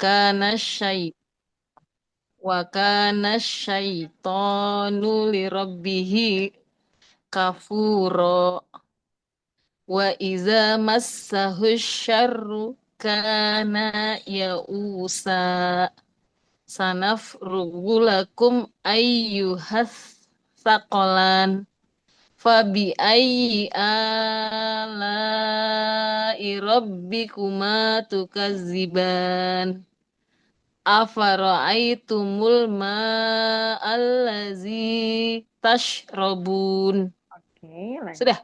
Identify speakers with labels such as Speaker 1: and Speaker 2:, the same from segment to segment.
Speaker 1: kana syai wa kana syaitanu lirabbihi kafuro wa iza massahu syarru kana yausa sanafrugu lakum ayyuhas saqalan fabi ayyi ala'i rabbikuma tukazziban afara'aitumul ma'allazi tashrabun.
Speaker 2: Oke,
Speaker 1: Sudah.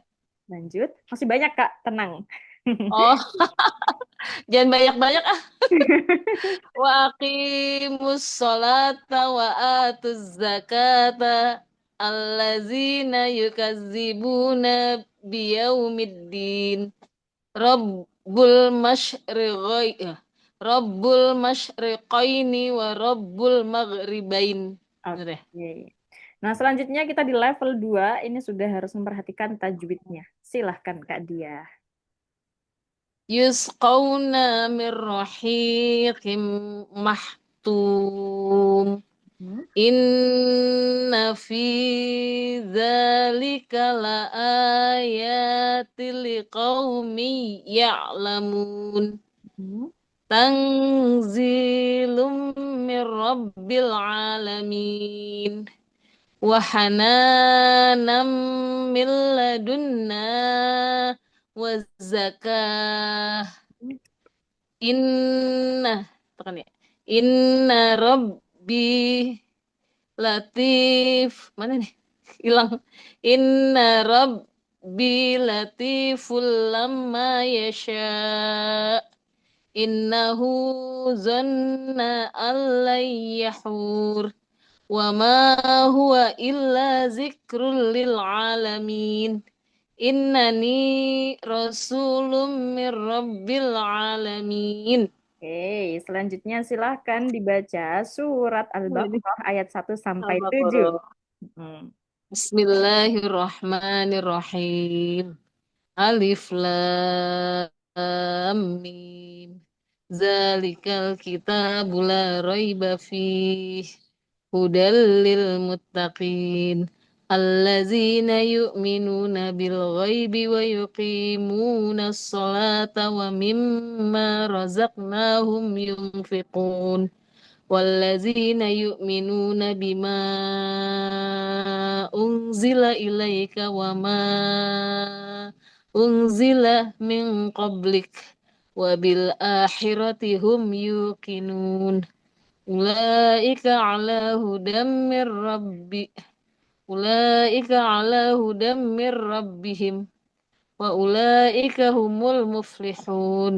Speaker 2: lanjut. Masih banyak, Kak. Tenang.
Speaker 1: Oh, jangan banyak-banyak ah. Wa aqimus sholata wa atuz zakata allazina yukazzibuna biyaumiddin. Rabbul masyriqai Rabbul masyriqaini wa Rabbul maghribain. Udah.
Speaker 2: Oke. Nah, selanjutnya kita di level 2. Ini sudah harus memperhatikan tajwidnya. Silahkan, Kak Dia.
Speaker 1: Yusqawna min rahiqim mahtum.
Speaker 2: Hmm?
Speaker 1: Inna fi dzalika laayatil liqaumin ya'lamun.
Speaker 2: Hmm?
Speaker 1: Tanzilum min rabbil alamin. Wa hananam min ladunna wa zakah. Inna, tekan ya. Inna rabbi latif. Mana nih? Hilang. Inna rabbi latiful lamma yasha. Innahu zanna allai yahur. Wa ma huwa illa zikrul lil alamin. Innani rasulun min rabbil alamin.
Speaker 2: Oke, selanjutnya silahkan dibaca surat
Speaker 1: Waduh,
Speaker 2: Al-Baqarah ayat 1 sampai 7.
Speaker 1: Al-Baqarah.
Speaker 2: Hmm.
Speaker 1: Bismillahirrahmanirrahim. Alif lam mim. Zalikal kitabu la raiba fih. Hudal lil muttaqin. Allazina yu'minuna bil ghaibi wa yuqimuna as-salata wa mimma razaqnahum yunfiqun. والذين يؤمنون بما أنزل إليك وما أنزل من قبلك وبالآخرة هم يوقنون أولئك على هدى من ربي أولئك على هدى من ربهم وأولئك هم المفلحون.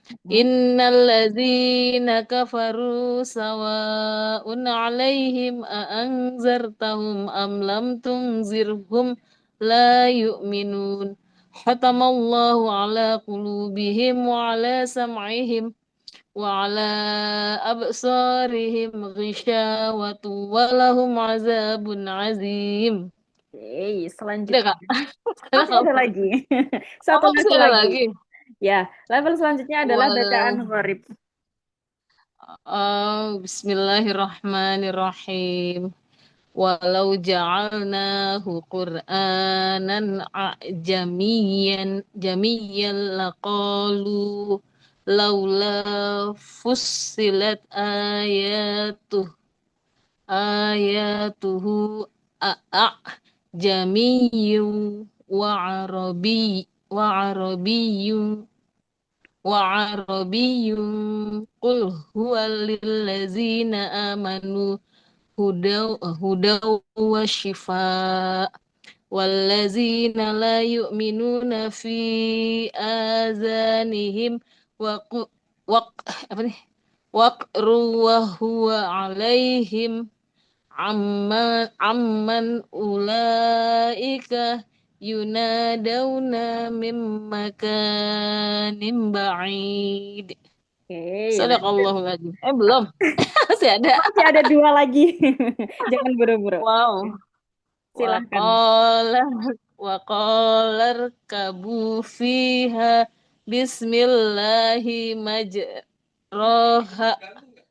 Speaker 2: Hmm.
Speaker 1: Innalladzina kafaru sawa'un 'alaihim a anzartahum am lam tunzirhum la yu'minun. Khatamallahu 'ala qulubihim wa 'ala sam'ihim wa 'ala absarihim ghishawatu wa lahum 'adzabun 'azim.
Speaker 2: Oke,
Speaker 1: Udah,
Speaker 2: selanjutnya.
Speaker 1: Kak. Sekarang
Speaker 2: Masih ada
Speaker 1: kamu.
Speaker 2: lagi.
Speaker 1: Oh,
Speaker 2: Satu
Speaker 1: masih
Speaker 2: level
Speaker 1: ada
Speaker 2: lagi.
Speaker 1: lagi.
Speaker 2: Ya, level selanjutnya adalah bacaan
Speaker 1: Wal
Speaker 2: gharib.
Speaker 1: Bismillahirrahmanirrahim. Walau ja'alnahu Qur'anan jamiyan laqalu laula fussilat ayatuhu jamiyyun wa arabiyyun وعربي قل هو للذين آمنوا هدى وشفاء والذين لا يؤمنون في آذانهم وق وق apa nih وقر وهو عليهم amman ulaika yunadawna mim makanim ba'id.
Speaker 2: Oke, lanjut.
Speaker 1: Sadaqallahul adzim. Belum. Masih ada.
Speaker 2: Masih ada dua lagi. Jangan buru-buru.
Speaker 1: Wow.
Speaker 2: Silahkan.
Speaker 1: Waqala kabu fiha bismillahi Roha.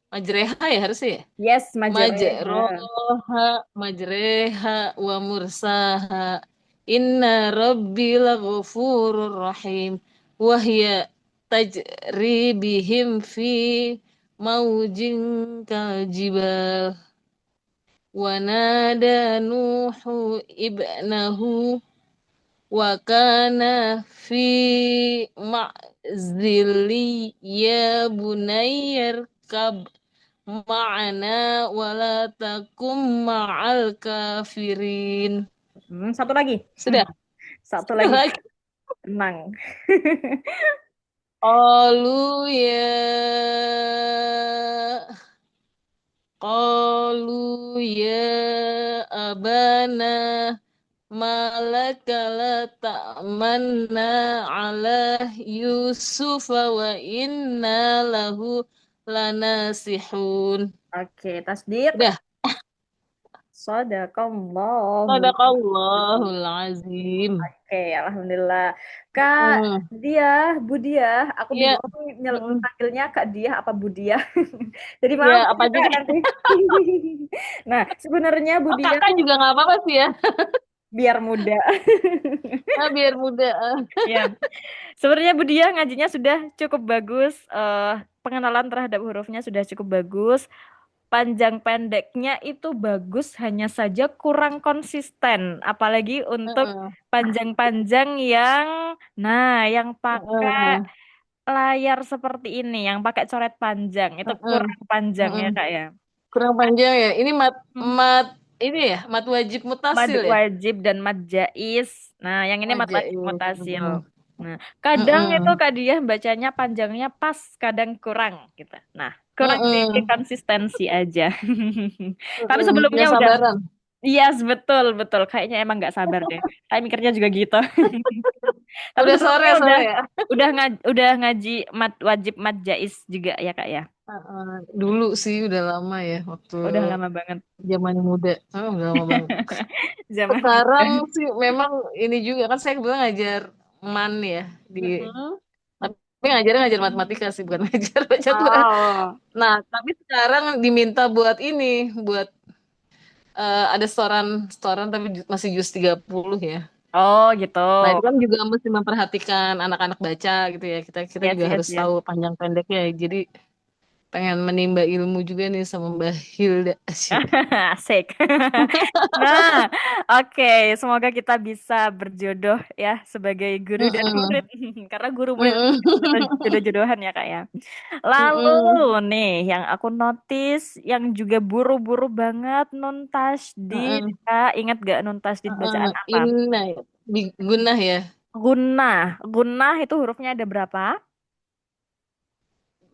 Speaker 1: Majreha ya harusnya ya?
Speaker 2: Yes, Majareha.
Speaker 1: Majroha, majreha, wa mursaha. Inna rabbi laghafurur rahim. Wahya tajri bihim fi maujin kaljibal. Wa nada Nuhu ibnahu wa kana fi ma'zili ya bunayyar kab ma'ana wala takum ma'al kafirin.
Speaker 2: Satu lagi.
Speaker 1: Sudah.
Speaker 2: Satu
Speaker 1: Sudah
Speaker 2: lagi,
Speaker 1: lagi.
Speaker 2: Kak. Tenang.
Speaker 1: Qalu ya Qalu ya abana malaka la ta'manna ala Yusuf wa inna lahu lanasihun.
Speaker 2: Oke, tasdid.
Speaker 1: Udah.
Speaker 2: Sadaqallahu.
Speaker 1: Sadaqallahul azim.
Speaker 2: Oke, alhamdulillah. Kak
Speaker 1: Hmm.
Speaker 2: Diah, Bu Diah, aku
Speaker 1: Iya.
Speaker 2: bingung nih
Speaker 1: Hmm.
Speaker 2: panggilnya Kak Diah apa Bu Diah. Jadi
Speaker 1: Ya,
Speaker 2: maaf
Speaker 1: apa
Speaker 2: ya
Speaker 1: aja
Speaker 2: Kak
Speaker 1: deh.
Speaker 2: nanti. Nah, sebenarnya Bu
Speaker 1: Oh,
Speaker 2: Diah
Speaker 1: kakak juga nggak apa-apa sih ya.
Speaker 2: biar muda.
Speaker 1: Ah, biar muda.
Speaker 2: Ya, sebenarnya Bu Diah ngajinya sudah cukup bagus. Pengenalan terhadap hurufnya sudah cukup bagus. Panjang pendeknya itu bagus, hanya saja kurang konsisten. Apalagi untuk
Speaker 1: Heeh.
Speaker 2: panjang-panjang yang, nah, yang pakai
Speaker 1: Heeh.
Speaker 2: layar seperti ini, yang pakai coret panjang, itu
Speaker 1: Heeh.
Speaker 2: kurang panjang
Speaker 1: Heeh.
Speaker 2: ya Kak ya.
Speaker 1: Kurang panjang ya. Ini mat
Speaker 2: Hmm.
Speaker 1: mat ini ya, mat wajib
Speaker 2: Mad
Speaker 1: mutasil ya.
Speaker 2: wajib dan mad jais. Nah, yang ini mad
Speaker 1: Wajib.
Speaker 2: wajib mutasil.
Speaker 1: Heeh.
Speaker 2: Nah, kadang itu
Speaker 1: Heeh.
Speaker 2: Kak Diah bacanya panjangnya pas, kadang kurang gitu. Nah, kurang di
Speaker 1: Heeh.
Speaker 2: konsistensi aja. Tapi
Speaker 1: Heeh.
Speaker 2: sebelumnya
Speaker 1: Nggak
Speaker 2: udah,
Speaker 1: sabaran.
Speaker 2: iya betul betul. Kayaknya emang nggak sabar deh. Saya mikirnya juga gitu. Tapi
Speaker 1: Udah sore
Speaker 2: sebelumnya udah
Speaker 1: soalnya ya.
Speaker 2: udah ngaji mad wajib mad jais juga ya Kak ya.
Speaker 1: Heeh. Dulu sih udah lama ya waktu
Speaker 2: Udah lama banget.
Speaker 1: zaman muda. Oh, udah lama banget.
Speaker 2: Zaman
Speaker 1: Sekarang
Speaker 2: muda.
Speaker 1: sih memang ini juga kan saya kebetulan ngajar MAN ya di
Speaker 2: Mm-mm.
Speaker 1: tapi ngajarnya ngajar matematika sih bukan ngajar baca Quran.
Speaker 2: Oh.
Speaker 1: Nah, tapi sekarang diminta buat ini, buat ada setoran setoran tapi masih jus 30 ya.
Speaker 2: Oh gitu.
Speaker 1: Nah, itu kan juga mesti memperhatikan anak-anak baca gitu ya. Kita kita
Speaker 2: Yes,
Speaker 1: juga
Speaker 2: yes,
Speaker 1: harus
Speaker 2: yes.
Speaker 1: tahu panjang pendeknya. Jadi pengen menimba ilmu juga nih sama Mbak Hilda. Asyik.
Speaker 2: Asik. Nah, oke. Semoga kita bisa berjodoh ya sebagai guru dan murid.
Speaker 1: Mm-mm.
Speaker 2: Karena guru murid itu
Speaker 1: Mm-mm.
Speaker 2: jodoh-jodohan ya Kak ya. Lalu
Speaker 1: Mm-mm.
Speaker 2: nih yang aku notice yang juga buru-buru banget Nun Tasdid.
Speaker 1: Mm-mm.
Speaker 2: Kak, ingat gak Nun Tasdid bacaan apa?
Speaker 1: Inna ya. Gunah ya.
Speaker 2: Gunnah. Gunnah itu hurufnya ada berapa?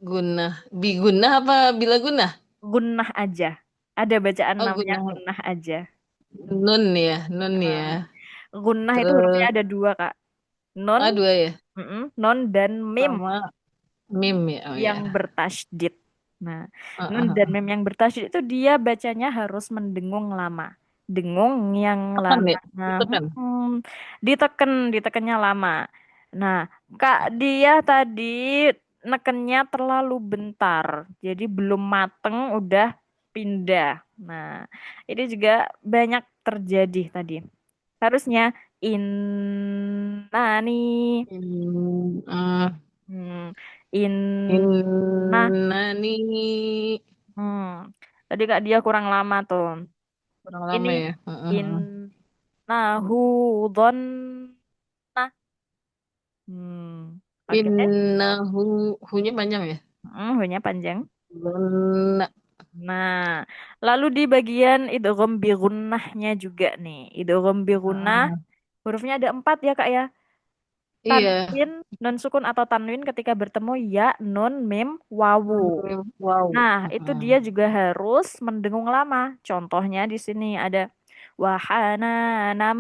Speaker 1: Gunah. Bigunah apa bila gunah?
Speaker 2: Gunnah aja. Ada bacaan
Speaker 1: Oh,
Speaker 2: namanya
Speaker 1: gunah.
Speaker 2: gunnah aja.
Speaker 1: Nun ya. Nun ya.
Speaker 2: Nah, gunnah itu hurufnya
Speaker 1: Terus
Speaker 2: ada dua, Kak. Non,
Speaker 1: dua ya.
Speaker 2: non dan mim
Speaker 1: Sama mim ya. Oh
Speaker 2: yang
Speaker 1: ya.
Speaker 2: bertasydid. Nah, non dan
Speaker 1: Uh-uh.
Speaker 2: mim yang bertasydid itu dia bacanya harus mendengung lama. Dengung yang
Speaker 1: Tekan
Speaker 2: lama.
Speaker 1: ya.
Speaker 2: Nah,
Speaker 1: Tekan.
Speaker 2: ditekannya lama. Nah, Kak, dia tadi nekennya terlalu bentar. Jadi belum mateng udah pindah. Nah, ini juga banyak terjadi tadi. Harusnya innani.
Speaker 1: In, uh,
Speaker 2: Hmm, in
Speaker 1: Innani
Speaker 2: hmm. Tadi Kak dia kurang lama tuh.
Speaker 1: kurang
Speaker 2: Ini
Speaker 1: lama ya. Uh-uh.
Speaker 2: innahu dhonna. Oke.
Speaker 1: Innahu hunya panjang ya.
Speaker 2: Hu-nya panjang.
Speaker 1: Donna.
Speaker 2: Nah, lalu di bagian idgham bi gunnahnya juga nih. Idgham bi gunnah,
Speaker 1: Uh-uh.
Speaker 2: hurufnya ada empat ya Kak ya.
Speaker 1: Iya.
Speaker 2: Tanwin, nun sukun atau tanwin ketika bertemu ya, nun, mim, wawu.
Speaker 1: Wow.
Speaker 2: Nah, itu dia
Speaker 1: Uh-uh.
Speaker 2: juga harus mendengung lama. Contohnya di sini ada wahananam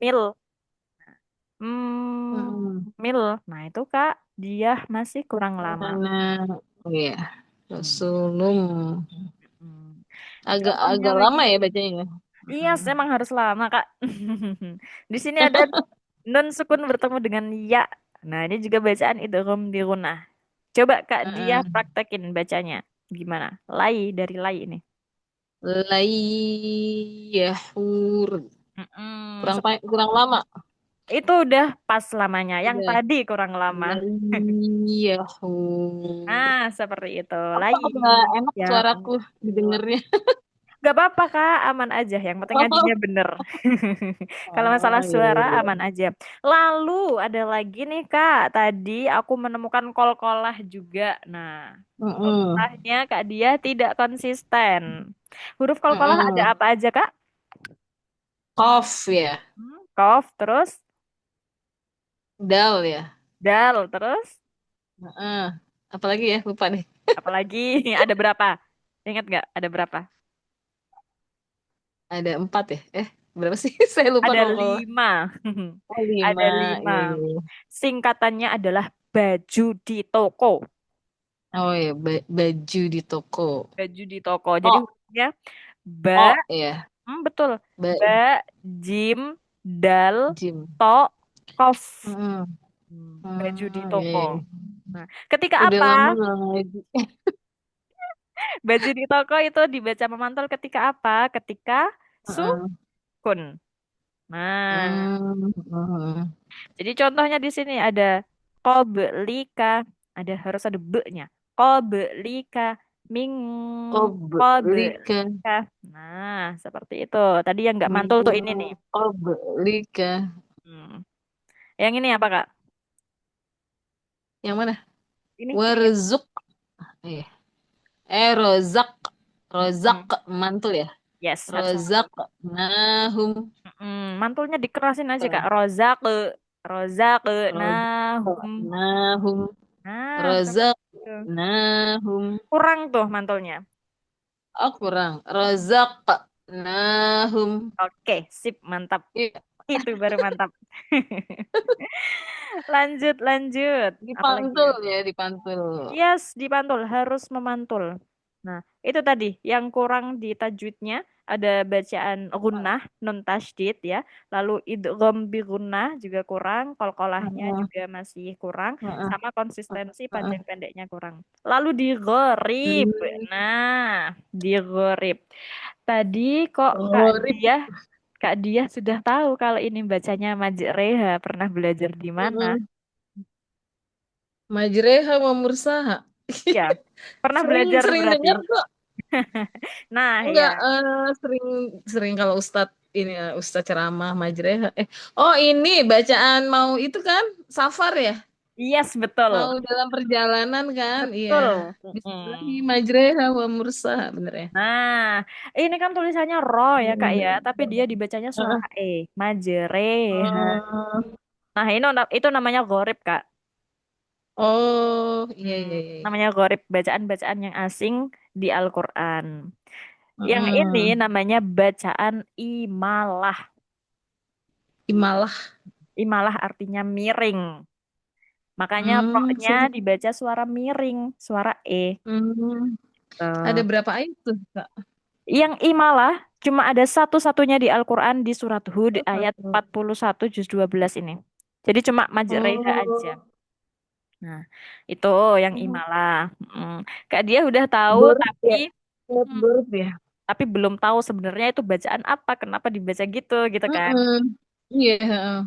Speaker 2: mil.
Speaker 1: Uh-uh.
Speaker 2: Mil. Nah, itu Kak, dia masih kurang lama.
Speaker 1: Karena oh iya.
Speaker 2: Hmm.
Speaker 1: Rasulum
Speaker 2: Hmm. Contohnya
Speaker 1: agak
Speaker 2: lagi.
Speaker 1: lama ya bacanya.
Speaker 2: Iya,
Speaker 1: Uh-uh.
Speaker 2: emang harus lama, Kak. Di sini ada nun sukun bertemu dengan ya. Nah, ini juga bacaan idgham di gunah. Coba Kak dia
Speaker 1: Heeh.
Speaker 2: praktekin bacanya. Gimana? Lai dari lai ini.
Speaker 1: Layyahur.
Speaker 2: Mm-mm.
Speaker 1: Kurang lama.
Speaker 2: Itu udah pas lamanya. Yang
Speaker 1: Udah.
Speaker 2: tadi kurang lama.
Speaker 1: Layyahur.
Speaker 2: Ah, seperti itu.
Speaker 1: Apa
Speaker 2: Lai.
Speaker 1: nggak enak
Speaker 2: Ya.
Speaker 1: suaraku didengarnya?
Speaker 2: Gak apa-apa Kak, aman aja. Yang penting ngajinya bener. Kalau masalah
Speaker 1: Oh, iya,
Speaker 2: suara
Speaker 1: iya.
Speaker 2: aman aja. Lalu ada lagi nih Kak. Tadi aku menemukan kol-kolah juga. Nah,
Speaker 1: Mm-mm.
Speaker 2: kol-kolahnya Kak dia tidak konsisten. Huruf kol-kolah ada
Speaker 1: Mm-mm.
Speaker 2: apa aja Kak?
Speaker 1: Kof ya.
Speaker 2: Kof, terus
Speaker 1: Dal ya.
Speaker 2: dal, terus
Speaker 1: Heeh. Apalagi ya, lupa deh.
Speaker 2: apalagi ada berapa? Ingat nggak? Ada berapa?
Speaker 1: Ada 4 ya. Berapa sih? Saya lupa
Speaker 2: Ada
Speaker 1: kalau
Speaker 2: 5.
Speaker 1: oh,
Speaker 2: Ada
Speaker 1: 5.
Speaker 2: 5.
Speaker 1: Iya, iya, iya.
Speaker 2: Singkatannya adalah baju di toko.
Speaker 1: Oh ya, baju di toko.
Speaker 2: Baju di toko. Jadi
Speaker 1: Oh,
Speaker 2: hurufnya ba,
Speaker 1: oh ya.
Speaker 2: betul.
Speaker 1: Ba,
Speaker 2: Ba, jim, dal,
Speaker 1: Jim.
Speaker 2: to, kof.
Speaker 1: Mm-mm.
Speaker 2: Baju di
Speaker 1: Iya,
Speaker 2: toko.
Speaker 1: iya, iya.
Speaker 2: Nah, ketika
Speaker 1: Udah
Speaker 2: apa?
Speaker 1: lama nggak ngaji.
Speaker 2: Baju di toko itu dibaca memantul ketika apa? Ketika
Speaker 1: Heeh.
Speaker 2: sukun. Nah,
Speaker 1: Mm,
Speaker 2: jadi contohnya di sini ada qoblika, ada harus ada be-nya. Qoblika, ming
Speaker 1: Qoblika.
Speaker 2: qoblika. Nah, seperti itu. Tadi yang nggak mantul tuh ini nih.
Speaker 1: Mm, Qoblika.
Speaker 2: Hmm. Yang ini apa, Kak?
Speaker 1: Yang mana?
Speaker 2: Ini ya.
Speaker 1: Warzuk. Eh, Rozak. Rozak
Speaker 2: Mm-mm.
Speaker 1: mantul ya.
Speaker 2: Yes, harus
Speaker 1: Rozak
Speaker 2: mantul.
Speaker 1: nahum.
Speaker 2: Mantulnya dikerasin aja, Kak. Rozak, rozak,
Speaker 1: Rozak
Speaker 2: nahum.
Speaker 1: nahum.
Speaker 2: Nah,
Speaker 1: Rozak
Speaker 2: seperti itu.
Speaker 1: nahum.
Speaker 2: Kurang tuh mantulnya.
Speaker 1: Oh kurang. Rozak nahum.
Speaker 2: Oke, sip, mantap.
Speaker 1: Iya,
Speaker 2: Itu baru mantap. Lanjut, lanjut. Apalagi
Speaker 1: dipantul
Speaker 2: ya?
Speaker 1: ya, dipantul.
Speaker 2: Yes, dipantul, harus memantul. Nah, itu tadi yang kurang di tajwidnya ada bacaan gunnah, nun tasydid ya. Lalu idgham bi gunnah juga kurang, qalqalahnya
Speaker 1: Heeh,
Speaker 2: juga masih kurang,
Speaker 1: heeh,
Speaker 2: sama konsistensi
Speaker 1: heeh.
Speaker 2: panjang pendeknya kurang. Lalu di gharib.
Speaker 1: Hmm.
Speaker 2: Nah, di gharib. Tadi kok
Speaker 1: Gharib.
Speaker 2: Kak Dia sudah tahu kalau ini bacanya Majreha, pernah belajar di mana?
Speaker 1: Heeh. Majreha wa mursaha.
Speaker 2: Ya, pernah
Speaker 1: Sering
Speaker 2: belajar
Speaker 1: sering
Speaker 2: berarti.
Speaker 1: dengar kok.
Speaker 2: Nah,
Speaker 1: Enggak,
Speaker 2: ya.
Speaker 1: sering sering kalau Ustadz ini Ustadz ceramah Majreha. Oh ini bacaan mau itu kan Safar ya?
Speaker 2: Yes, betul.
Speaker 1: Mau dalam perjalanan kan? Iya.
Speaker 2: Betul.
Speaker 1: Bismillahi Majreha wa mursaha, bener ya?
Speaker 2: Nah, ini kan tulisannya ro ya, Kak ya, tapi dia dibacanya suara
Speaker 1: Heeh.
Speaker 2: E. Majreha.
Speaker 1: Oh,
Speaker 2: Nah, itu namanya gorib, Kak.
Speaker 1: oh, iya,
Speaker 2: Hmm,
Speaker 1: iya, iya, iya.
Speaker 2: namanya gorib, bacaan-bacaan yang asing di Al-Quran. Yang ini
Speaker 1: Heeh.
Speaker 2: namanya bacaan imalah.
Speaker 1: Imalah.
Speaker 2: Imalah artinya miring. Makanya
Speaker 1: Hmm,
Speaker 2: roknya dibaca suara miring, suara E.
Speaker 1: hmm. Ada
Speaker 2: Tuh.
Speaker 1: berapa ayat tuh, Kak?
Speaker 2: Yang imalah cuma ada satu-satunya di Al-Quran di surat Hud
Speaker 1: Oh,
Speaker 2: ayat
Speaker 1: satu.
Speaker 2: 41 juz 12 ini. Jadi cuma majreha aja.
Speaker 1: Oh,
Speaker 2: Nah, itu yang imalah. Mm. Kak dia udah tahu
Speaker 1: buruk
Speaker 2: tapi
Speaker 1: ya. Lihat
Speaker 2: mm,
Speaker 1: buruk ya.
Speaker 2: belum tahu sebenarnya itu bacaan apa, kenapa dibaca gitu gitu kan.
Speaker 1: Mm-mm. Iya. Heeh.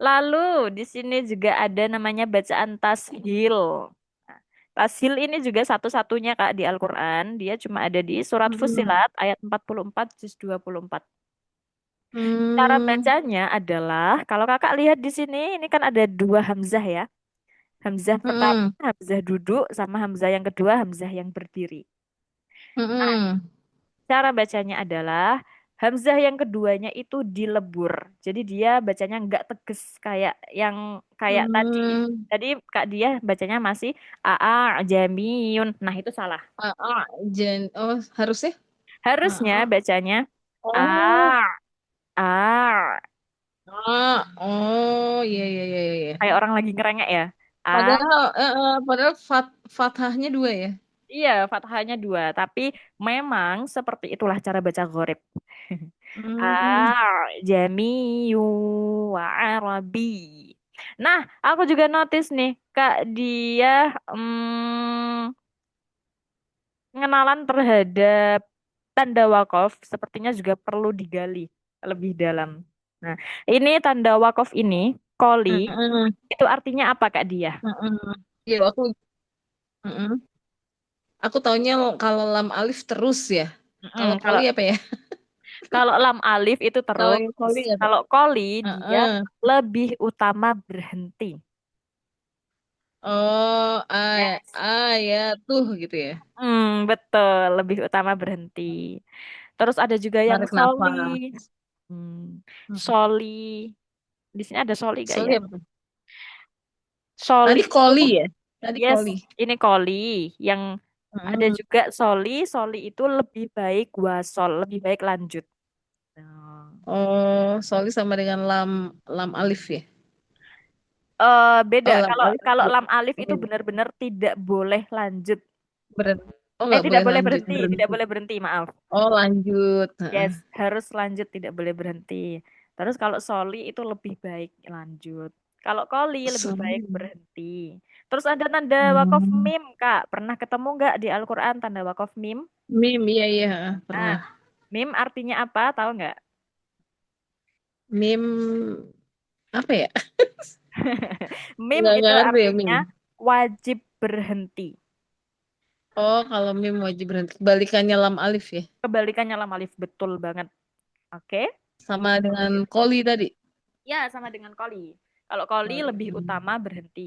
Speaker 2: Lalu di sini juga ada namanya bacaan tashil. Nah, tashil ini juga satu-satunya Kak di Al-Quran. Dia cuma ada di surat
Speaker 1: Mm-mm.
Speaker 2: Fussilat ayat 44 juz 24. Cara
Speaker 1: Hmm.
Speaker 2: bacanya adalah kalau Kakak lihat di sini ini kan ada dua hamzah ya. Hamzah pertama
Speaker 1: Mm-mm.
Speaker 2: hamzah duduk sama hamzah yang kedua hamzah yang berdiri.
Speaker 1: Mm-mm.
Speaker 2: Cara bacanya adalah hamzah yang keduanya itu dilebur. Jadi dia bacanya nggak tegas kayak tadi.
Speaker 1: Hmm.
Speaker 2: Tadi Kak dia bacanya masih aa jamiun. Nah, itu salah.
Speaker 1: Oh, harusnya?
Speaker 2: Harusnya
Speaker 1: Ah,
Speaker 2: bacanya a
Speaker 1: oh,
Speaker 2: a
Speaker 1: oh, iya, iya, iya, iya, iya.
Speaker 2: kayak orang lagi ngerengek ya. A.
Speaker 1: Padahal fathahnya dua ya.
Speaker 2: Iya, fathahnya dua. Tapi memang seperti itulah cara baca gharib.
Speaker 1: Hmm.
Speaker 2: A, jamiu, wa arabi. Nah, aku juga notice nih, Kak, dia mm, pengenalan terhadap tanda wakaf sepertinya juga perlu digali lebih dalam. Nah, ini tanda wakaf ini, koli,
Speaker 1: Heeh,
Speaker 2: itu artinya apa, Kak dia?
Speaker 1: heeh. Iya, heeh. Aku taunya kalau lam alif terus ya. Kalau
Speaker 2: Mm-mm,
Speaker 1: koli
Speaker 2: kalau
Speaker 1: apa ya?
Speaker 2: kalau lam alif itu
Speaker 1: Kalau
Speaker 2: terus,
Speaker 1: yang koli nggak tahu.
Speaker 2: kalau koli dia
Speaker 1: Heeh.
Speaker 2: lebih utama berhenti.
Speaker 1: Oh,
Speaker 2: Yes.
Speaker 1: ya tuh gitu ya.
Speaker 2: Betul, lebih utama berhenti. Terus ada juga yang
Speaker 1: Tarik
Speaker 2: soli.
Speaker 1: nafas.
Speaker 2: Hmm,
Speaker 1: Hmm.
Speaker 2: soli. Di sini ada soli gak ya?
Speaker 1: Soalnya apa tuh?
Speaker 2: Soli
Speaker 1: Tadi
Speaker 2: itu,
Speaker 1: koli ya? Tadi
Speaker 2: yes,
Speaker 1: koli.
Speaker 2: ini koli. Yang ada
Speaker 1: Heeh.
Speaker 2: juga soli. Soli itu lebih baik wasol, lebih baik lanjut. Nah.
Speaker 1: Oh, soli sama dengan lam alif ya?
Speaker 2: Beda.
Speaker 1: Oh, lam
Speaker 2: Kalau
Speaker 1: alif.
Speaker 2: kalau lam alif itu
Speaker 1: Beda.
Speaker 2: benar-benar tidak boleh lanjut.
Speaker 1: Oh, nggak
Speaker 2: Tidak
Speaker 1: boleh
Speaker 2: boleh
Speaker 1: lanjut,
Speaker 2: berhenti, tidak
Speaker 1: berhenti.
Speaker 2: boleh berhenti, maaf.
Speaker 1: Oh, lanjut. Heeh.
Speaker 2: Yes, harus lanjut, tidak boleh berhenti. Terus kalau soli itu lebih baik lanjut. Kalau koli lebih baik
Speaker 1: Soli.
Speaker 2: berhenti. Terus ada tanda wakaf
Speaker 1: Hmm.
Speaker 2: mim, Kak. Pernah ketemu nggak di Al-Quran tanda wakaf mim?
Speaker 1: Mim, iya, iya,
Speaker 2: Ah,
Speaker 1: pernah.
Speaker 2: mim artinya apa? Tahu nggak?
Speaker 1: Mim, apa ya?
Speaker 2: Mim
Speaker 1: Nggak
Speaker 2: itu
Speaker 1: ngerti ya, mim.
Speaker 2: artinya wajib berhenti.
Speaker 1: Oh, kalau mim wajib berhenti. Balikannya lam alif ya?
Speaker 2: Kebalikannya lam alif, betul banget. Oke?
Speaker 1: Sama dengan koli tadi.
Speaker 2: Ya, sama dengan koli. Kalau koli lebih
Speaker 1: Hmm.
Speaker 2: utama berhenti.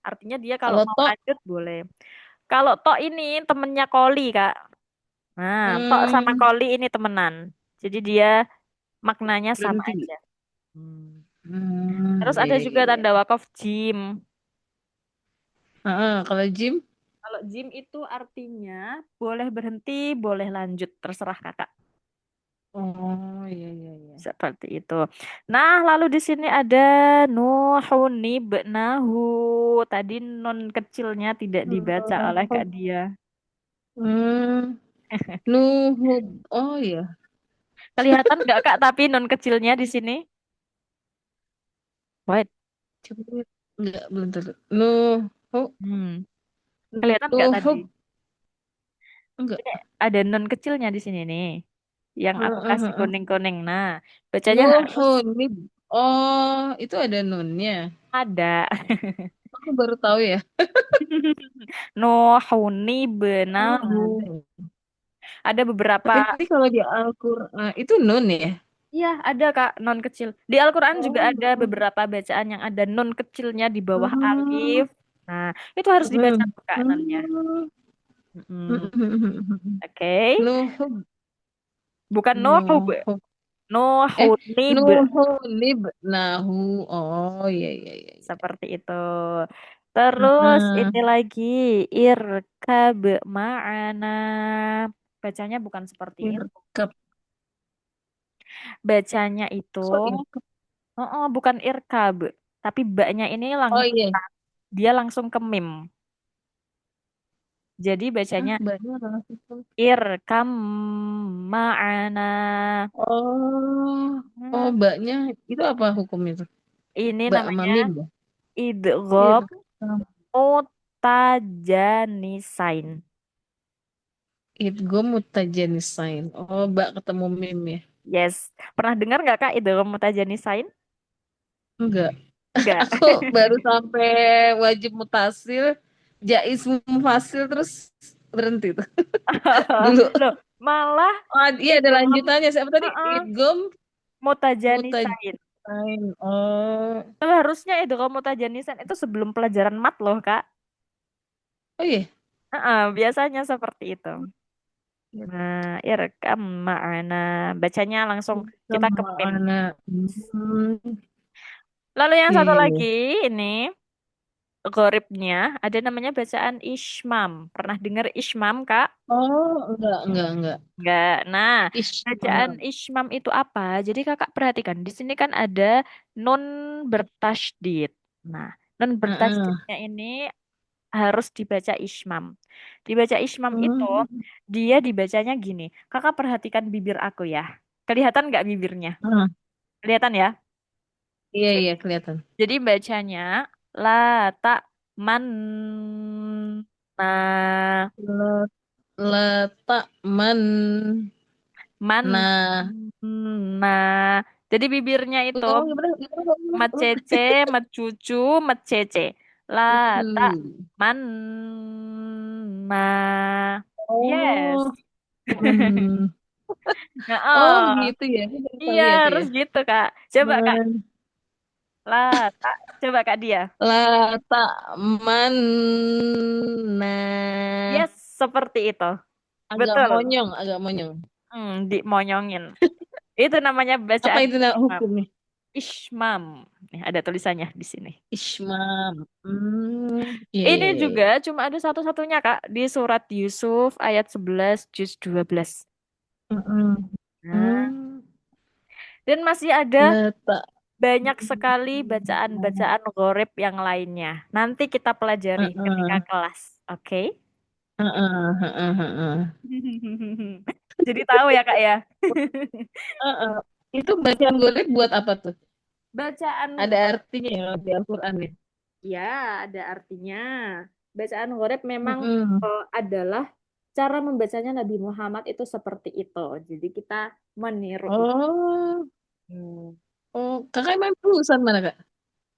Speaker 2: Artinya dia kalau
Speaker 1: Kalau
Speaker 2: mau
Speaker 1: tok,
Speaker 2: lanjut boleh. Kalau tok ini temennya koli, Kak. Nah, tok sama
Speaker 1: hmm,
Speaker 2: koli ini temenan. Jadi dia maknanya sama
Speaker 1: berhenti.
Speaker 2: aja. Hmm. Terus
Speaker 1: Iya,
Speaker 2: ada
Speaker 1: iya,
Speaker 2: juga
Speaker 1: iya.
Speaker 2: tanda wakaf jim.
Speaker 1: Kalau Jim,
Speaker 2: Kalau jim itu artinya boleh berhenti, boleh lanjut, terserah kakak.
Speaker 1: oh, iya, iya, iya.
Speaker 2: Seperti itu. Nah, lalu di sini ada Nuhun ibnahu. Tadi non kecilnya tidak dibaca oleh Kak
Speaker 1: Hmm,
Speaker 2: Dia.
Speaker 1: hmm, Nuhub. Oh, iya.
Speaker 2: Kelihatan nggak Kak tapi non kecilnya di sini? Wait.
Speaker 1: Coba lihat. Enggak, belum tentu. Nuhub.
Speaker 2: Hmm. Kelihatan nggak tadi?
Speaker 1: Nuhub. Enggak.
Speaker 2: Ini ada non kecilnya di sini nih. Yang aku kasih kuning-kuning. Nah, bacanya harus
Speaker 1: Nuhunib. Oh, itu ada nunnya.
Speaker 2: ada.
Speaker 1: Aku baru tahu ya.
Speaker 2: Nuhuni
Speaker 1: Oh,
Speaker 2: benahu.
Speaker 1: ada.
Speaker 2: Ada beberapa.
Speaker 1: Tapi nanti kalau di Al-Quran itu nun ya?
Speaker 2: Iya, ada Kak, non kecil. Di Al-Quran juga
Speaker 1: Oh,
Speaker 2: ada beberapa bacaan yang ada non kecilnya di bawah
Speaker 1: hmm,
Speaker 2: alif. Nah, itu harus dibaca
Speaker 1: hmm,
Speaker 2: tuh, Kak, nonnya.
Speaker 1: hmm,
Speaker 2: Mm-mm.
Speaker 1: hmm.
Speaker 2: Oke.
Speaker 1: Nuhub,
Speaker 2: Bukan Nuhub.
Speaker 1: nuhub.
Speaker 2: Nuhunib.
Speaker 1: Nuhunib, nahu. Oh, iya, iya, iya, iya.
Speaker 2: Seperti itu. Terus ini
Speaker 1: Heeh.
Speaker 2: lagi irkab ma'ana. Bacanya bukan seperti itu.
Speaker 1: Irkab.
Speaker 2: Bacanya itu
Speaker 1: Kok irkab?
Speaker 2: bukan irkab, tapi baknya ini
Speaker 1: Oh, iya.
Speaker 2: dia langsung ke mim. Jadi
Speaker 1: Ah,
Speaker 2: bacanya
Speaker 1: banyak langsung.
Speaker 2: irkam ma'ana.
Speaker 1: Oh, oh,
Speaker 2: Hmm,
Speaker 1: mbaknya itu apa hukumnya tuh?
Speaker 2: ini
Speaker 1: Mbak sama
Speaker 2: namanya
Speaker 1: Mim ya?
Speaker 2: idgham
Speaker 1: Irkab.
Speaker 2: mutajanisain.
Speaker 1: Idgham mutajanisain. Oh, mbak ketemu Mim ya?
Speaker 2: Yes. Pernah dengar nggak Kak idgham mutajanisain?
Speaker 1: Enggak.
Speaker 2: Enggak.
Speaker 1: Aku baru sampai wajib mutasil, jaiz mufasil terus berhenti tuh dulu.
Speaker 2: Loh, malah
Speaker 1: Oh, iya ada
Speaker 2: idgham
Speaker 1: lanjutannya. Siapa tadi?
Speaker 2: heeh,
Speaker 1: Idgham
Speaker 2: mutajanisain.
Speaker 1: mutajanisain. Oh,
Speaker 2: Seharusnya idgham mutajanisain itu sebelum pelajaran mat loh, Kak.
Speaker 1: oh iya.
Speaker 2: Biasanya seperti itu. Nah, irekam ma'ana. Bacanya langsung kita ke
Speaker 1: Sama
Speaker 2: mim.
Speaker 1: anak.
Speaker 2: Lalu yang
Speaker 1: Iya,
Speaker 2: satu
Speaker 1: iya, iya.
Speaker 2: lagi ini gharibnya ada namanya bacaan ismam. Pernah dengar ismam, Kak?
Speaker 1: Oh, enggak.
Speaker 2: Enggak. Nah, bacaan
Speaker 1: Isma.
Speaker 2: ismam itu apa? Jadi Kakak perhatikan di sini kan ada nun bertasydid. Nah, nun
Speaker 1: Heeh.
Speaker 2: bertasydidnya ini harus dibaca ismam. Dibaca ismam itu
Speaker 1: Hmm.
Speaker 2: dia dibacanya gini. Kakak perhatikan bibir aku ya. Kelihatan nggak bibirnya?
Speaker 1: Heeh.
Speaker 2: Kelihatan ya?
Speaker 1: Iya, iya, kelihatan.
Speaker 2: Jadi bacanya la tak man na
Speaker 1: Letak
Speaker 2: man
Speaker 1: nah.
Speaker 2: na. Jadi bibirnya itu
Speaker 1: Ngomong gimana? Gimana, ngomong, ngomong.
Speaker 2: mecece, mecucu, mecece. La tak
Speaker 1: Itu.
Speaker 2: man na. Yes.
Speaker 1: Oh. Hmm.
Speaker 2: Nah,
Speaker 1: Oh,
Speaker 2: oh.
Speaker 1: begitu ya. Aku baru tahu
Speaker 2: Iya,
Speaker 1: ya, Kak,
Speaker 2: harus
Speaker 1: ya.
Speaker 2: gitu, Kak. Coba, Kak.
Speaker 1: Men-
Speaker 2: La tak. Coba, Kak, dia.
Speaker 1: Letak mana?
Speaker 2: Yes, seperti itu.
Speaker 1: Agak
Speaker 2: Betul.
Speaker 1: monyong, agak monyong.
Speaker 2: Dimonyongin. Itu namanya
Speaker 1: Apa
Speaker 2: bacaan
Speaker 1: itu nak
Speaker 2: ishmam.
Speaker 1: hukumnya?
Speaker 2: Ishmam. Nih, ada tulisannya di sini.
Speaker 1: Ismam. Iya, iya,
Speaker 2: Ini
Speaker 1: iya,
Speaker 2: juga
Speaker 1: iya.
Speaker 2: cuma ada satu-satunya, Kak, di surat Yusuf ayat 11 juz 12.
Speaker 1: Mm-mm.
Speaker 2: Nah,
Speaker 1: Hmm.
Speaker 2: dan masih ada
Speaker 1: Letak.
Speaker 2: banyak sekali bacaan-bacaan gharib yang lainnya. Nanti kita pelajari ketika
Speaker 1: Heeh,
Speaker 2: kelas. Oke?
Speaker 1: heeh, heeh, heeh.
Speaker 2: Jadi tahu ya, Kak, ya.
Speaker 1: Heeh. Itu bacaan golek buat apa tuh?
Speaker 2: Bacaan
Speaker 1: Ada artinya ya di Al-Quran ya?
Speaker 2: ya, ada artinya. Bacaan gharib memang
Speaker 1: Mm-mm.
Speaker 2: adalah cara membacanya Nabi Muhammad itu seperti itu. Jadi kita meniru itu.
Speaker 1: Oh,
Speaker 2: Hmm.
Speaker 1: oh, kakak emang lulusan mana kak?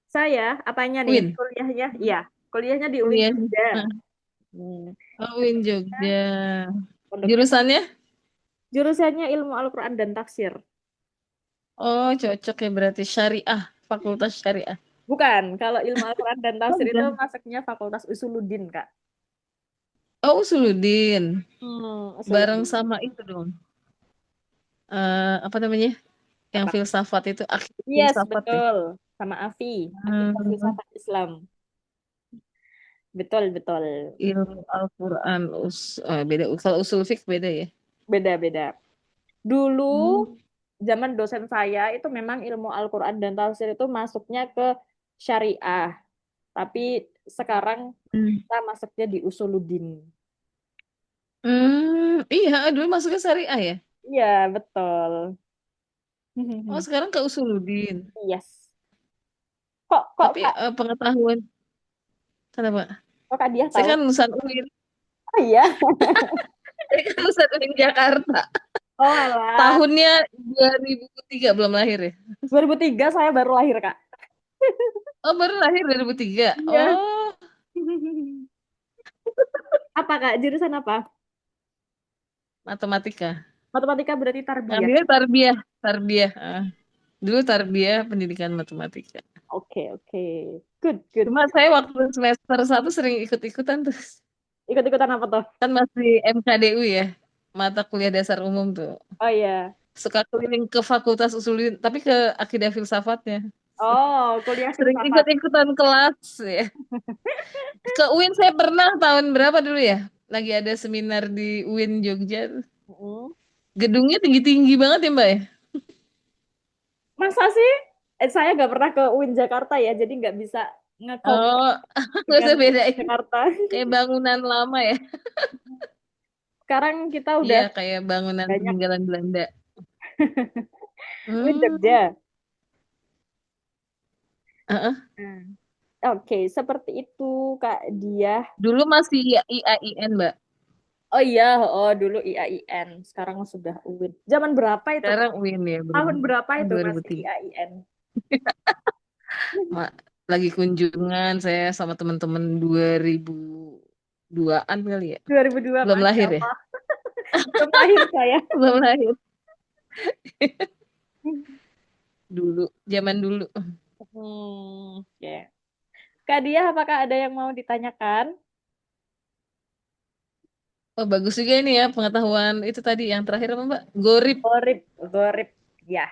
Speaker 2: Saya, apanya nih?
Speaker 1: Win.
Speaker 2: Kuliahnya? Iya, kuliahnya di UIN
Speaker 1: Kuliah.
Speaker 2: juga.
Speaker 1: Heeh.
Speaker 2: Hmm.
Speaker 1: Oh, Win Jogja.
Speaker 2: Pondoknya
Speaker 1: Jurusannya?
Speaker 2: jurusannya ilmu Al-Quran dan tafsir.
Speaker 1: Oh, cocok ya berarti syariah, Fakultas Syariah.
Speaker 2: Bukan, kalau ilmu Al-Quran dan
Speaker 1: Oh,
Speaker 2: tafsir itu
Speaker 1: bukan.
Speaker 2: masuknya Fakultas Usuluddin, Kak.
Speaker 1: Oh, Usuluddin. Bareng
Speaker 2: Usuluddin.
Speaker 1: sama itu dong. Apa namanya? Yang
Speaker 2: Apa?
Speaker 1: filsafat itu, akhir
Speaker 2: Yes,
Speaker 1: filsafat ya.
Speaker 2: betul. Sama Afi, Akidah
Speaker 1: Hmm,
Speaker 2: Filsafat Islam. Betul, betul.
Speaker 1: ilmu Al-Quran, beda. Kalau usul fiqh beda ya.
Speaker 2: Beda-beda. Dulu
Speaker 1: Hmm.
Speaker 2: zaman dosen saya itu memang ilmu Al-Quran dan tafsir itu masuknya ke syariah. Tapi sekarang
Speaker 1: Hmm.
Speaker 2: kita masuknya di Usuluddin.
Speaker 1: Iya, dulu masuknya syariah ya.
Speaker 2: Iya, betul.
Speaker 1: Oh, sekarang ke Usuluddin.
Speaker 2: Yes. Kok
Speaker 1: Tapi
Speaker 2: Kak,
Speaker 1: pengetahuan, kenapa?
Speaker 2: kok Kak dia
Speaker 1: Saya
Speaker 2: tahu?
Speaker 1: kan lulusan UIN,
Speaker 2: Oh iya.
Speaker 1: saya kan lulusan UIN Jakarta.
Speaker 2: Oh alah.
Speaker 1: Tahunnya 2003 belum lahir ya.
Speaker 2: 2003 saya baru lahir, Kak.
Speaker 1: Oh, baru lahir 2003.
Speaker 2: Iya.
Speaker 1: Oh,
Speaker 2: Apa, Kak? Jurusan apa?
Speaker 1: matematika.
Speaker 2: Matematika berarti tarbiyah.
Speaker 1: Ngambilnya tarbiyah, tarbiyah. Dulu tarbiyah pendidikan matematika.
Speaker 2: Oke, oke. Good, good.
Speaker 1: Cuma saya waktu semester 1 sering ikut-ikutan tuh.
Speaker 2: Ikut-ikutan apa tuh?
Speaker 1: Kan masih MKDU ya, mata kuliah dasar umum tuh.
Speaker 2: Oh iya.
Speaker 1: Suka keliling ke Fakultas Usulin, tapi ke akidah filsafatnya.
Speaker 2: Oh, kuliah
Speaker 1: Sering
Speaker 2: filsafat.
Speaker 1: ikut-ikutan kelas ya. Ke UIN saya pernah tahun berapa dulu ya? Lagi ada seminar di UIN Jogja.
Speaker 2: Mm.
Speaker 1: Gedungnya tinggi-tinggi banget ya Mbak ya?
Speaker 2: Masa sih? Saya nggak pernah ke UIN Jakarta ya, jadi nggak bisa nge-compare
Speaker 1: Oh, nggak
Speaker 2: dengan
Speaker 1: usah
Speaker 2: UIN
Speaker 1: bedain.
Speaker 2: Jakarta.
Speaker 1: Kayak bangunan lama ya.
Speaker 2: Sekarang kita
Speaker 1: Iya,
Speaker 2: udah
Speaker 1: kayak bangunan
Speaker 2: banyak
Speaker 1: peninggalan Belanda.
Speaker 2: UIN
Speaker 1: Hmm,
Speaker 2: Jogja.
Speaker 1: heeh.
Speaker 2: Hmm. Oke, seperti itu Kak Dia.
Speaker 1: Dulu masih IAIN Mbak.
Speaker 2: Oh iya, oh dulu IAIN, sekarang sudah UIN. Zaman berapa itu Kak?
Speaker 1: Sekarang UIN ya
Speaker 2: Tahun
Speaker 1: berubah.
Speaker 2: berapa
Speaker 1: Tahun
Speaker 2: itu masih
Speaker 1: 2003.
Speaker 2: IAIN?
Speaker 1: Lagi kunjungan saya sama teman-teman 2002-an kali ya.
Speaker 2: 2002,
Speaker 1: Belum
Speaker 2: Masya
Speaker 1: lahir ya?
Speaker 2: Allah. Belum lahir saya.
Speaker 1: Belum lahir. Dulu, zaman dulu.
Speaker 2: Oke. Kak Dia, apakah ada yang mau ditanyakan?
Speaker 1: Oh, bagus juga ini ya pengetahuan itu tadi yang terakhir apa Mbak? Gorip.
Speaker 2: Gorip, gorip. Ya,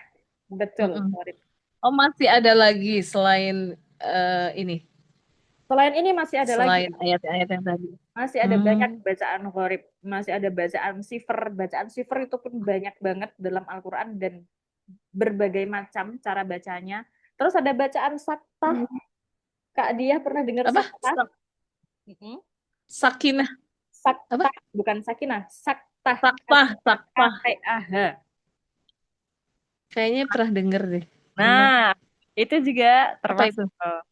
Speaker 2: betul,
Speaker 1: Mm-mm.
Speaker 2: gorip.
Speaker 1: Oh, masih ada lagi selain ini,
Speaker 2: Selain ini masih ada lagi.
Speaker 1: selain ayat-ayat yang tadi.
Speaker 2: Masih ada banyak
Speaker 1: Hmm.
Speaker 2: bacaan gorip. Masih ada bacaan sifr. Bacaan sifr itu pun banyak banget dalam Al-Quran dan berbagai macam cara bacanya. Terus ada bacaan saktah. Kak Dia pernah dengar
Speaker 1: Apa?
Speaker 2: saktah? Mm-mm.
Speaker 1: Sakinah. Apa?
Speaker 2: Saktah, bukan sakinah. Saktah.
Speaker 1: Saktah, saktah.
Speaker 2: S-A-K-A-H.
Speaker 1: Kayaknya pernah denger deh. Gimana?
Speaker 2: Nah, Itu juga
Speaker 1: Apa itu?
Speaker 2: termasuk.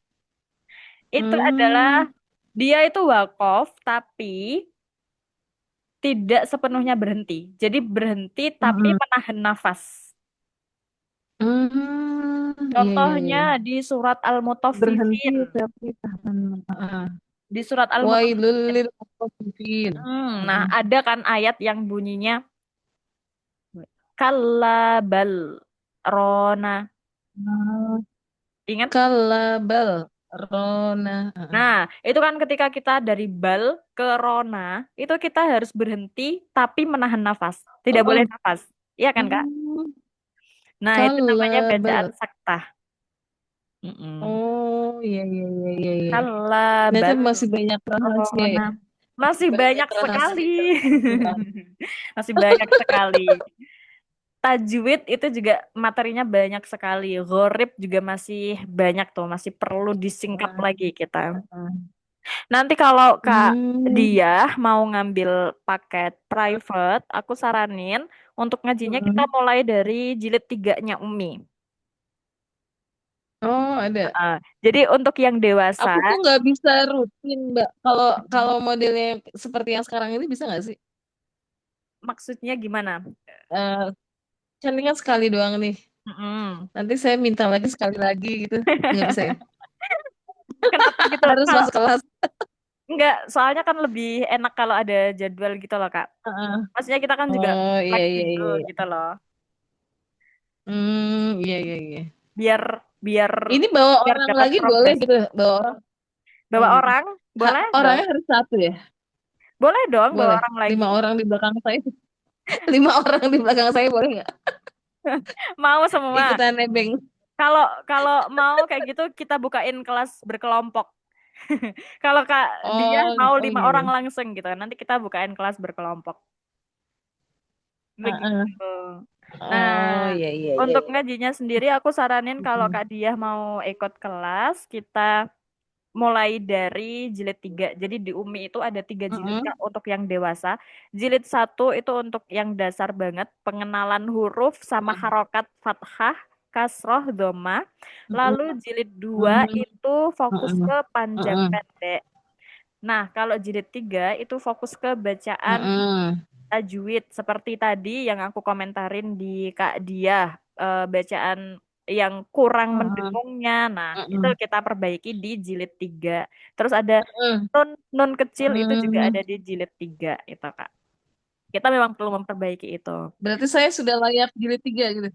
Speaker 2: Itu adalah
Speaker 1: Hmm.
Speaker 2: dia itu wakaf tapi tidak sepenuhnya berhenti. Jadi berhenti tapi
Speaker 1: Mm-mm.
Speaker 2: menahan nafas.
Speaker 1: Hmm. Iya, iya,
Speaker 2: Contohnya
Speaker 1: iya.
Speaker 2: di surat
Speaker 1: Berhenti
Speaker 2: Al-Mutaffifin.
Speaker 1: tapi tahan. Ah.
Speaker 2: Di surat
Speaker 1: Wailul
Speaker 2: Al-Mutaffifin.
Speaker 1: lil mutaffifin.
Speaker 2: Nah,
Speaker 1: Mm-mm.
Speaker 2: ada kan ayat yang bunyinya kalla bal rona.
Speaker 1: Ah,
Speaker 2: Ingat?
Speaker 1: kalabal rona.
Speaker 2: Nah, itu kan ketika kita dari bal ke rona, itu kita harus berhenti tapi menahan nafas. Tidak boleh
Speaker 1: Oh,
Speaker 2: nafas. Iya kan, Kak?
Speaker 1: hmm,
Speaker 2: Nah, itu namanya bacaan
Speaker 1: kalabal.
Speaker 2: saktah. Mm-mm.
Speaker 1: Oh, iya, iya, iya, iya, iya.
Speaker 2: Kalla
Speaker 1: Ternyata
Speaker 2: bal
Speaker 1: masih banyak rahasia
Speaker 2: rona.
Speaker 1: ya.
Speaker 2: Masih
Speaker 1: Banyak
Speaker 2: banyak sekali.
Speaker 1: rahasia dalam Al-Quran.
Speaker 2: Masih banyak sekali. Tajwid itu juga materinya banyak sekali. Gharib juga masih banyak tuh, masih perlu disingkap
Speaker 1: Ah,
Speaker 2: lagi kita.
Speaker 1: ah.
Speaker 2: Nanti kalau Kak
Speaker 1: Hmm,
Speaker 2: dia mau ngambil paket private, aku saranin untuk ngajinya kita
Speaker 1: hmm.
Speaker 2: mulai dari jilid tiganya Umi.
Speaker 1: Oh, ada.
Speaker 2: Jadi untuk yang dewasa,
Speaker 1: Aku tuh nggak bisa rutin, Mbak. Kalau kalau modelnya seperti yang sekarang ini bisa nggak sih?
Speaker 2: maksudnya gimana?
Speaker 1: Eh, kan ini kan sekali doang nih.
Speaker 2: Mm-mm.
Speaker 1: Nanti saya minta lagi sekali lagi gitu. Nggak bisa ya?
Speaker 2: Kenapa gitu?
Speaker 1: Harus
Speaker 2: Kalau
Speaker 1: masuk kelas.
Speaker 2: enggak, soalnya kan lebih enak kalau ada jadwal gitu loh, Kak.
Speaker 1: Heeh.
Speaker 2: Maksudnya kita kan juga
Speaker 1: Oh, iya, iya,
Speaker 2: fleksibel
Speaker 1: iya,
Speaker 2: gitu
Speaker 1: iya.
Speaker 2: loh.
Speaker 1: Iya, iya, iya.
Speaker 2: Biar biar
Speaker 1: Ini bawa
Speaker 2: biar
Speaker 1: orang
Speaker 2: dapat
Speaker 1: lagi boleh
Speaker 2: progres.
Speaker 1: gitu, bawa orang.
Speaker 2: Bawa
Speaker 1: Hmm.
Speaker 2: orang, boleh dong.
Speaker 1: Orangnya harus satu ya?
Speaker 2: Boleh dong bawa
Speaker 1: Boleh.
Speaker 2: orang lagi.
Speaker 1: 5 orang di belakang saya. 5 orang di belakang saya boleh nggak?
Speaker 2: Mau semua.
Speaker 1: Ikutan nebeng.
Speaker 2: Kalau kalau mau kayak gitu kita bukain kelas berkelompok. Kalau Kak dia
Speaker 1: Oh,
Speaker 2: mau
Speaker 1: oh
Speaker 2: 5 orang
Speaker 1: iya.
Speaker 2: langsung gitu. Nanti kita bukain kelas berkelompok.
Speaker 1: Heeh.
Speaker 2: Begitu. Nah,
Speaker 1: Oh iya, iya, iya,
Speaker 2: untuk
Speaker 1: iya.
Speaker 2: ngajinya sendiri aku saranin kalau
Speaker 1: Mm-mm.
Speaker 2: Kak dia mau ikut kelas, kita mulai dari jilid 3. Jadi di Umi itu ada 3 jilid
Speaker 1: Mm-mm.
Speaker 2: Kak untuk yang dewasa. Jilid 1 itu untuk yang dasar banget, pengenalan huruf sama harokat fathah, kasroh, doma. Lalu
Speaker 1: Mm-mm.
Speaker 2: jilid 2
Speaker 1: Mm-mm.
Speaker 2: itu fokus
Speaker 1: Mm-mm.
Speaker 2: ke panjang
Speaker 1: Mm-mm.
Speaker 2: pendek. Nah, kalau jilid 3 itu fokus ke bacaan
Speaker 1: Mm-mm.
Speaker 2: tajwid seperti tadi yang aku komentarin di Kak Dia, bacaan yang kurang
Speaker 1: Mm-mm.
Speaker 2: mendengungnya. Nah, itu
Speaker 1: Mm-mm.
Speaker 2: kita perbaiki di jilid 3. Terus ada
Speaker 1: Mm-mm.
Speaker 2: nun nun kecil itu juga ada
Speaker 1: Mm-mm.
Speaker 2: di jilid 3 itu, Kak. Kita memang perlu memperbaiki itu.
Speaker 1: Berarti saya sudah layak jilid 3 gitu.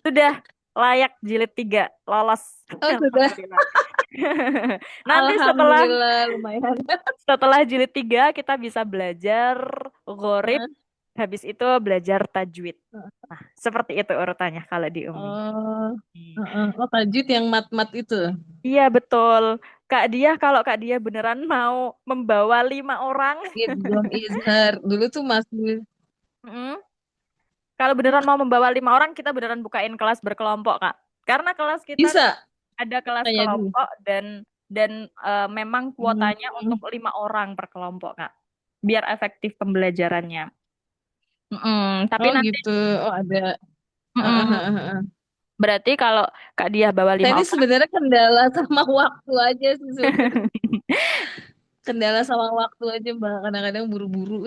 Speaker 2: Sudah layak jilid 3, lolos.
Speaker 1: Oh sudah.
Speaker 2: Alhamdulillah. Nanti setelah
Speaker 1: Alhamdulillah lumayan.
Speaker 2: setelah jilid 3 kita bisa belajar gharib,
Speaker 1: Heeh.
Speaker 2: habis itu belajar tajwid. Nah, seperti itu urutannya kalau di Umi.
Speaker 1: Oh, heeh. Oh tajwid yang mat-mat itu.
Speaker 2: Iya betul. Kak Dia, kalau Kak Dia beneran mau membawa 5 orang,
Speaker 1: Idgham izhar. Dulu tuh masih
Speaker 2: mm, kalau beneran mau membawa 5 orang, kita beneran bukain kelas berkelompok, Kak. Karena kelas kita
Speaker 1: bisa
Speaker 2: ada kelas
Speaker 1: kayak dulu.
Speaker 2: kelompok dan memang kuotanya untuk
Speaker 1: Hmm.
Speaker 2: 5 orang per kelompok, Kak. Biar efektif pembelajarannya. Tapi
Speaker 1: Oh
Speaker 2: nanti,
Speaker 1: gitu. Oh ada. Heeh,
Speaker 2: mm,
Speaker 1: heeh, heeh.
Speaker 2: berarti kalau Kak Dia bawa
Speaker 1: Saya
Speaker 2: lima
Speaker 1: ini
Speaker 2: orang,
Speaker 1: sebenarnya kendala sama waktu aja sih sebenarnya. Kendala sama waktu aja Mbak. Kadang-kadang buru-buru.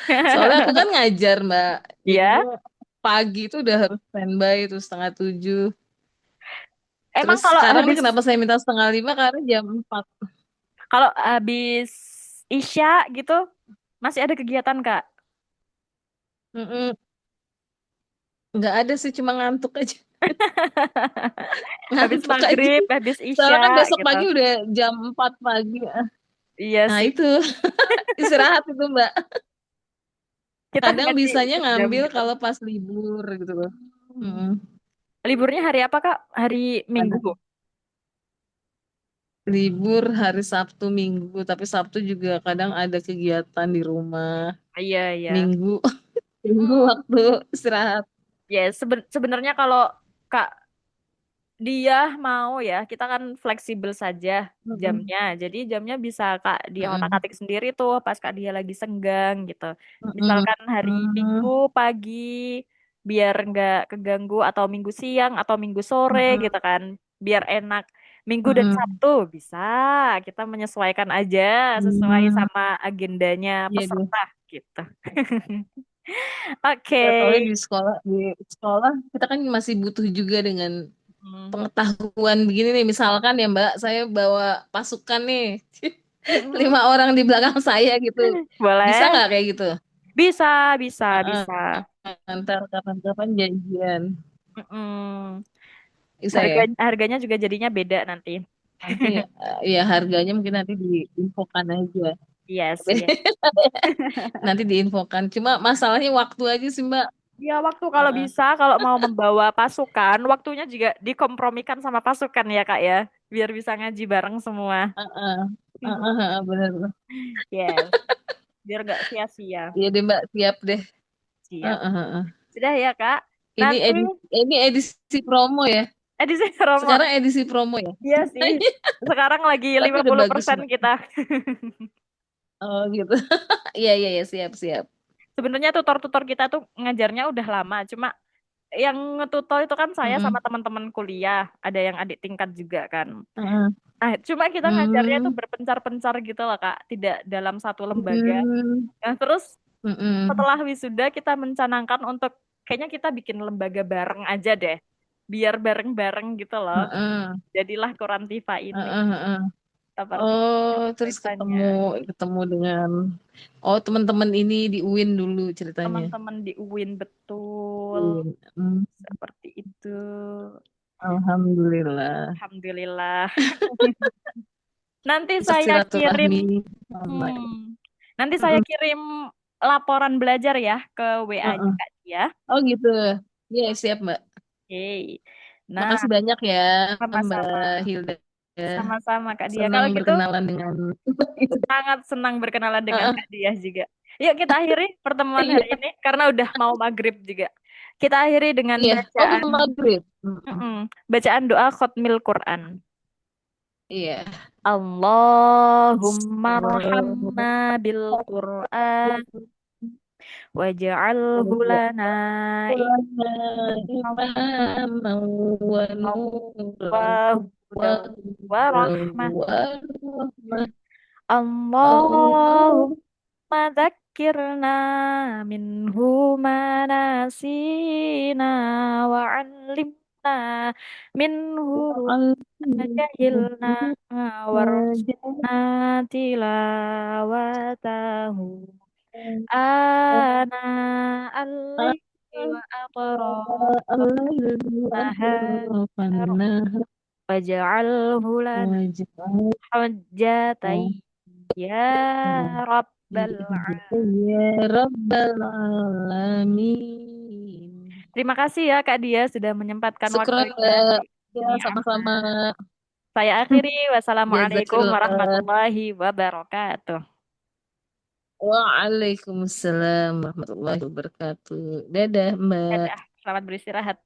Speaker 1: Soalnya aku kan ngajar Mbak.
Speaker 2: ya.
Speaker 1: Jadinya pagi itu udah harus standby itu 6:30.
Speaker 2: Emang
Speaker 1: Terus sekarang nih kenapa saya minta 4:30 karena jam 4.
Speaker 2: kalau habis Isya gitu masih ada kegiatan, Kak?
Speaker 1: Mm-mm. Nggak ada sih cuma ngantuk aja.
Speaker 2: Habis
Speaker 1: Ngantuk aja.
Speaker 2: maghrib, habis
Speaker 1: Soalnya
Speaker 2: Isya
Speaker 1: kan besok
Speaker 2: gitu.
Speaker 1: pagi udah jam 4 pagi.
Speaker 2: Iya
Speaker 1: Nah
Speaker 2: sih.
Speaker 1: itu istirahat itu Mbak.
Speaker 2: Kita
Speaker 1: Kadang
Speaker 2: ngaji
Speaker 1: bisanya
Speaker 2: sejam
Speaker 1: ngambil
Speaker 2: gitu.
Speaker 1: kalau pas libur gitu loh. Mm-mm.
Speaker 2: Liburnya hari apa, Kak? Hari Minggu.
Speaker 1: Kadang libur hari Sabtu Minggu, tapi Sabtu juga kadang ada kegiatan di rumah.
Speaker 2: Iya, iya.
Speaker 1: Minggu, minggu
Speaker 2: Hmm.
Speaker 1: waktu istirahat.
Speaker 2: Ya, sebenarnya kalau Kak dia mau ya, kita kan fleksibel saja
Speaker 1: Mm-mm.
Speaker 2: jamnya. Jadi jamnya bisa Kak dia
Speaker 1: Mm-mm.
Speaker 2: otak-atik sendiri tuh pas Kak dia lagi senggang gitu.
Speaker 1: Mm-mm.
Speaker 2: Misalkan hari Minggu
Speaker 1: Mm-mm.
Speaker 2: pagi biar nggak keganggu atau Minggu siang atau Minggu sore
Speaker 1: Mm-mm.
Speaker 2: gitu kan. biar enak. Minggu dan
Speaker 1: Mm-mm.
Speaker 2: Sabtu bisa, kita menyesuaikan aja sesuai
Speaker 1: Hmm,
Speaker 2: sama agendanya
Speaker 1: iya deh.
Speaker 2: peserta gitu. Oke.
Speaker 1: Ya, soalnya di sekolah kita kan masih butuh juga dengan
Speaker 2: Hmm.
Speaker 1: pengetahuan begini nih. Misalkan ya Mbak, saya bawa pasukan nih,
Speaker 2: Mm-mm.
Speaker 1: 5 orang di belakang saya gitu. Bisa
Speaker 2: Boleh?
Speaker 1: nggak kayak gitu?
Speaker 2: Bisa, bisa,
Speaker 1: Heeh.
Speaker 2: bisa.
Speaker 1: Antar kapan-kapan janjian.
Speaker 2: Mm-mm.
Speaker 1: Bisa ya?
Speaker 2: Harganya juga jadinya beda nanti.
Speaker 1: Nanti ya harganya mungkin nanti diinfokan aja.
Speaker 2: Iya sih.
Speaker 1: Nanti diinfokan. Cuma masalahnya waktu aja sih Mbak.
Speaker 2: Ya, waktu kalau
Speaker 1: Heeh.
Speaker 2: bisa, kalau mau membawa pasukan, waktunya juga dikompromikan sama pasukan ya, Kak ya. Biar bisa ngaji bareng semua.
Speaker 1: Heeh. Heeh, heeh, bener.
Speaker 2: Yes, biar nggak sia-sia.
Speaker 1: Iya deh Mbak, siap deh.
Speaker 2: Siap.
Speaker 1: Heeh, heeh.
Speaker 2: Sudah ya, Kak.
Speaker 1: Ini
Speaker 2: Nanti
Speaker 1: edisi promo ya.
Speaker 2: edisi promo.
Speaker 1: Sekarang edisi promo ya.
Speaker 2: Iya sih. Sekarang lagi
Speaker 1: Tapi udah bagus
Speaker 2: 50%
Speaker 1: Mbak.
Speaker 2: kita.
Speaker 1: Oh gitu. Iya iya iya, siap siap.
Speaker 2: Sebenarnya tutor-tutor kita tuh ngajarnya udah lama. Cuma yang ngetutor itu kan saya sama
Speaker 1: Mm-mm.
Speaker 2: teman-teman kuliah. Ada yang adik tingkat juga kan.
Speaker 1: Heeh.
Speaker 2: Nah, cuma kita ngajarnya tuh
Speaker 1: Hmm.
Speaker 2: berpencar-pencar gitu loh, Kak. Tidak dalam satu lembaga.
Speaker 1: Hmm.
Speaker 2: Nah, terus
Speaker 1: Mm-mm.
Speaker 2: setelah wisuda kita mencanangkan untuk kayaknya kita bikin lembaga bareng aja deh. Biar bareng-bareng gitu loh.
Speaker 1: Heeh.
Speaker 2: Jadilah Korantiva ini.
Speaker 1: Heeh, heeh.
Speaker 2: Seperti
Speaker 1: Oh, terus
Speaker 2: ceritanya.
Speaker 1: ketemu ketemu dengan teman-teman ini di UIN dulu ceritanya.
Speaker 2: Teman-teman di UIN betul.
Speaker 1: UIN. Hmm.
Speaker 2: Seperti itu.
Speaker 1: Alhamdulillah.
Speaker 2: Alhamdulillah. Nanti
Speaker 1: Untuk
Speaker 2: saya kirim,
Speaker 1: silaturahmi online.
Speaker 2: hmm, nanti saya
Speaker 1: Mm-mm.
Speaker 2: kirim laporan belajar ya ke WA-nya
Speaker 1: Heeh.
Speaker 2: Kak Dia.
Speaker 1: Oh gitu. Iya siap Mbak.
Speaker 2: Oke. Nah,
Speaker 1: Makasih banyak ya Mbak
Speaker 2: sama-sama.
Speaker 1: Hilda.
Speaker 2: Sama-sama Kak Dia.
Speaker 1: Senang
Speaker 2: Kalau gitu,
Speaker 1: berkenalan dengan
Speaker 2: sangat senang berkenalan dengan
Speaker 1: Heeh.
Speaker 2: Kak Dia juga. Yuk kita akhiri pertemuan hari
Speaker 1: Iya,
Speaker 2: ini karena udah mau maghrib juga. Kita akhiri dengan
Speaker 1: iya. Oh,
Speaker 2: bacaan,
Speaker 1: udah maghrib. Mm-mm.
Speaker 2: bacaan doa khotmil Quran.
Speaker 1: Iya.
Speaker 2: Allahumma rahamna bil Quran waj'alhu lana
Speaker 1: Imam wa nuran
Speaker 2: imam
Speaker 1: wa
Speaker 2: wa
Speaker 1: hudan
Speaker 2: rahmah.
Speaker 1: wa rahmah. Allah
Speaker 2: Allahumma dzakkirna minhu ma nasina wa 'allimna minhu ma jahilna warzuqna tilawatahu ana al-laili wa atrafan nahar waj'alhu lana hujjatai ya rabbal
Speaker 1: Ya Rabbal Alamin.
Speaker 2: Terima kasih ya Kak Dia sudah menyempatkan
Speaker 1: Syukran,
Speaker 2: waktunya
Speaker 1: Mbak.
Speaker 2: di
Speaker 1: Ya,
Speaker 2: dunia
Speaker 1: sama-sama.
Speaker 2: amal. Saya akhiri. Wassalamualaikum
Speaker 1: Jazakallah.
Speaker 2: warahmatullahi wabarakatuh.
Speaker 1: Waalaikumsalam warahmatullahi wabarakatuh. Dadah, Mbak.
Speaker 2: Dadah, selamat beristirahat.